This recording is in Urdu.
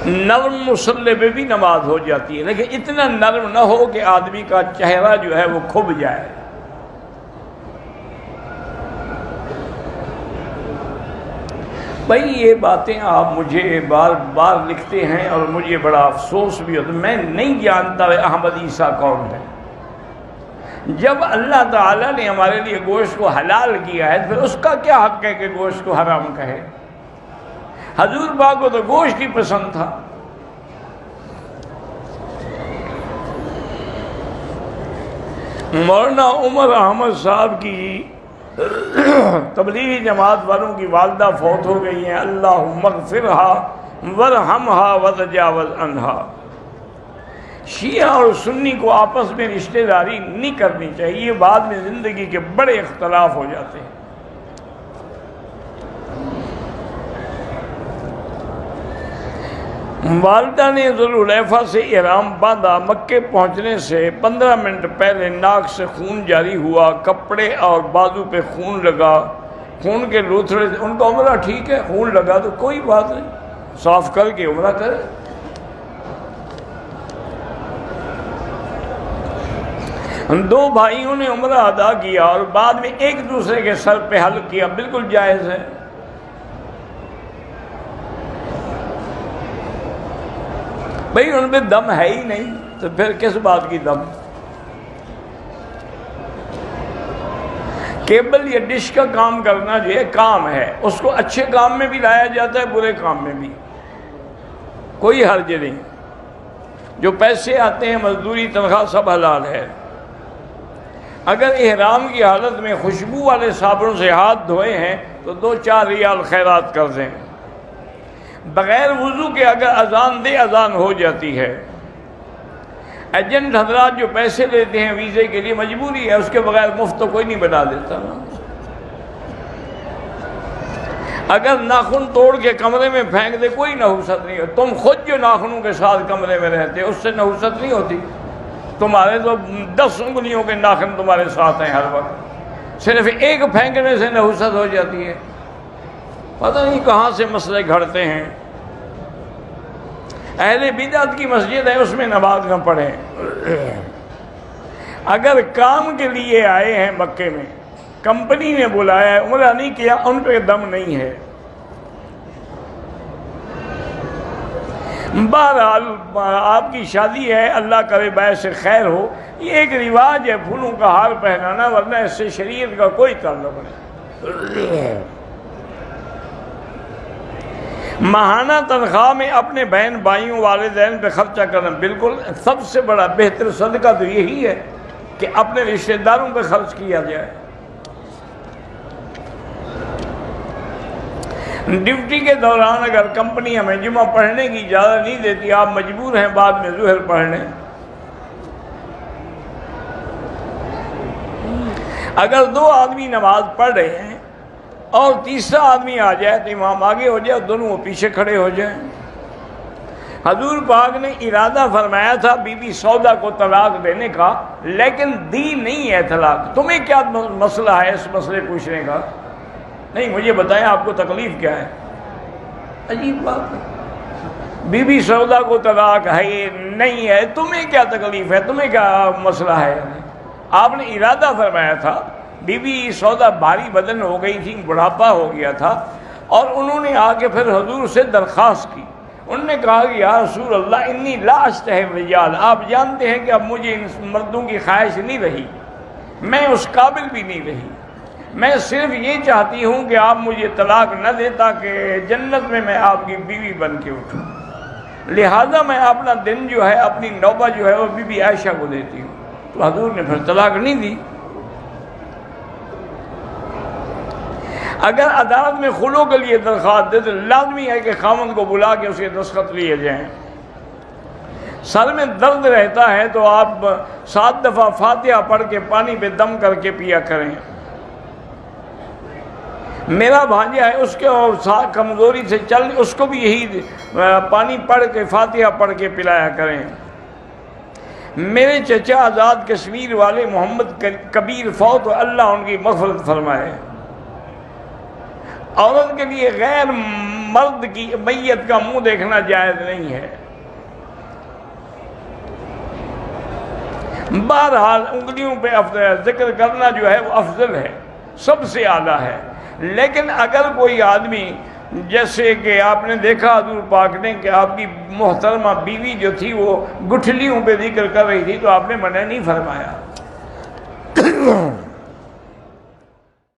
نرم مصلے پہ بھی نماز ہو جاتی ہے، لیکن اتنا نرم نہ ہو کہ آدمی کا چہرہ جو ہے وہ کھب جائے۔ بھائی یہ باتیں آپ مجھے بار بار لکھتے ہیں اور مجھے بڑا افسوس بھی ہوتا ہے، میں نہیں جانتا احمد عیسیٰ کون ہے۔ جب اللہ تعالیٰ نے ہمارے لیے گوشت کو حلال کیا ہے پھر اس کا کیا حق ہے کہ گوشت کو حرام کہے؟ حضور پاک کو تو گوشت ہی پسند تھا۔ مولانا عمر احمد صاحب کی تبلیغی جماعت والوں کی والدہ فوت ہو گئی ہیں، اللہم اغفرها ورحمها وتجاوز عنها۔ شیعہ اور سنی کو آپس میں رشتہ داری نہیں کرنی چاہیے، بعد میں زندگی کے بڑے اختلاف ہو جاتے ہیں۔ والدہ نے ذوالحلیفہ سے احرام باندھا، مکے پہنچنے سے 15 منٹ پہلے ناک سے خون جاری ہوا، کپڑے اور بازو پہ خون لگا، خون کے لوتھڑے، ان کا عمرہ ٹھیک ہے، خون لگا تو کوئی بات نہیں، صاف کر کے عمرہ کرے۔ دو بھائیوں نے عمرہ ادا کیا اور بعد میں ایک دوسرے کے سر پہ حلق کیا، بالکل جائز ہے۔ بھئی ان پہ دم ہے ہی نہیں تو پھر کس بات کی دم؟ کیبل یا ڈش کا کام کرنا جو ہے کام ہے، اس کو اچھے کام میں بھی لایا جاتا ہے، برے کام میں بھی، کوئی حرج نہیں۔ جو پیسے آتے ہیں مزدوری تنخواہ سب حلال ہے۔ اگر احرام کی حالت میں خوشبو والے صابنوں سے ہاتھ دھوئے ہیں تو 2-4 ریال خیرات کر دیں۔ بغیر وضو کے اگر اذان دے اذان ہو جاتی ہے۔ ایجنٹ حضرات جو پیسے لیتے ہیں ویزے کے لیے مجبوری ہے، اس کے بغیر مفت تو کوئی نہیں بنا دیتا نا۔ اگر ناخن توڑ کے کمرے میں پھینک دے کوئی نحوست نہیں ہے، تم خود جو ناخنوں کے ساتھ کمرے میں رہتے اس سے نحوست نہیں ہوتی؟ تمہارے تو 10 انگلیوں کے ناخن تمہارے ساتھ ہیں ہر وقت، صرف ایک پھینکنے سے نحوست ہو جاتی ہے۔ پتہ نہیں کہاں سے مسئلے گھڑتے ہیں۔ اہل بدعت کی مسجد ہے، اس میں نماز نہ پڑھیں۔ اگر کام کے لیے آئے ہیں مکے میں، کمپنی نے بلایا ہے، عمرہ نہیں کیا، ان پہ دم نہیں ہے۔ بہرحال آپ کی شادی ہے، اللہ کرے باعث سے خیر ہو، یہ ایک رواج ہے پھولوں کا ہار پہنانا، ورنہ اس سے شریعت کا کوئی تعلق نہیں۔ ماہانہ تنخواہ میں اپنے بہن بھائیوں والدین پہ خرچہ کرنا، بالکل سب سے بڑا بہتر صدقہ تو یہی ہے کہ اپنے رشتہ داروں پہ خرچ کیا جائے۔ ڈیوٹی کے دوران اگر کمپنی ہمیں جمعہ پڑھنے کی اجازت نہیں دیتی، آپ مجبور ہیں بعد میں ظہر پڑھنے۔ اگر 2 آدمی نماز پڑھ رہے ہیں اور تیسرا آدمی آ جائے تو امام آگے ہو جائے اور دونوں وہ پیچھے کھڑے ہو جائیں۔ حضور پاک نے ارادہ فرمایا تھا بی بی سودا کو طلاق دینے کا، لیکن دی نہیں ہے طلاق۔ تمہیں کیا مسئلہ ہے اس مسئلے پوچھنے کا؟ نہیں مجھے بتائیں آپ کو تکلیف کیا ہے؟ عجیب بات ہے، بی بی سودا کو طلاق ہے نہیں ہے، تمہیں کیا تکلیف ہے، تمہیں کیا مسئلہ ہے؟ آپ نے ارادہ فرمایا تھا، بی بی سودا بھاری بدن ہو گئی تھی، بڑھاپا ہو گیا تھا، اور انہوں نے آ کے پھر حضور سے درخواست کی۔ انہوں نے کہا کہ یا رسول اللہ انی لا اشتہی الرجال، آپ جانتے ہیں کہ اب مجھے ان مردوں کی خواہش نہیں رہی، میں اس قابل بھی نہیں رہی، میں صرف یہ چاہتی ہوں کہ آپ مجھے طلاق نہ دیں تاکہ جنت میں آپ کی بیوی بن کے اٹھوں، لہذا میں اپنا دن جو ہے، اپنی نوبت جو ہے وہ بی بی عائشہ کو دیتی ہوں۔ تو حضور نے پھر طلاق نہیں دی۔ اگر عدالت میں خلو کے لیے درخواست دے تو لازمی ہے کہ خاوند کو بلا کے اس کے دستخط لیے جائیں۔ سر میں درد رہتا ہے تو آپ 7 دفعہ فاتحہ پڑھ کے پانی پہ دم کر کے پیا کریں۔ میرا بھانجا ہے، اس کے کمزوری سے چل، اس کو بھی یہی پانی پڑھ کے فاتحہ پڑھ کے پلایا کریں۔ میرے چچا آزاد کشمیر والے محمد کبیر فوت، اللہ ان کی مغفرت فرمائے۔ عورت کے لیے غیر مرد کی میت کا منہ دیکھنا جائز نہیں ہے۔ بہرحال انگلیوں پہ ذکر کرنا جو ہے وہ افضل ہے، سب سے اعلیٰ ہے۔ لیکن اگر کوئی آدمی، جیسے کہ آپ نے دیکھا حضور پاک نے کہ آپ کی محترمہ بیوی جو تھی وہ گٹھلیوں پہ ذکر کر رہی تھی تو آپ نے منع نہیں فرمایا۔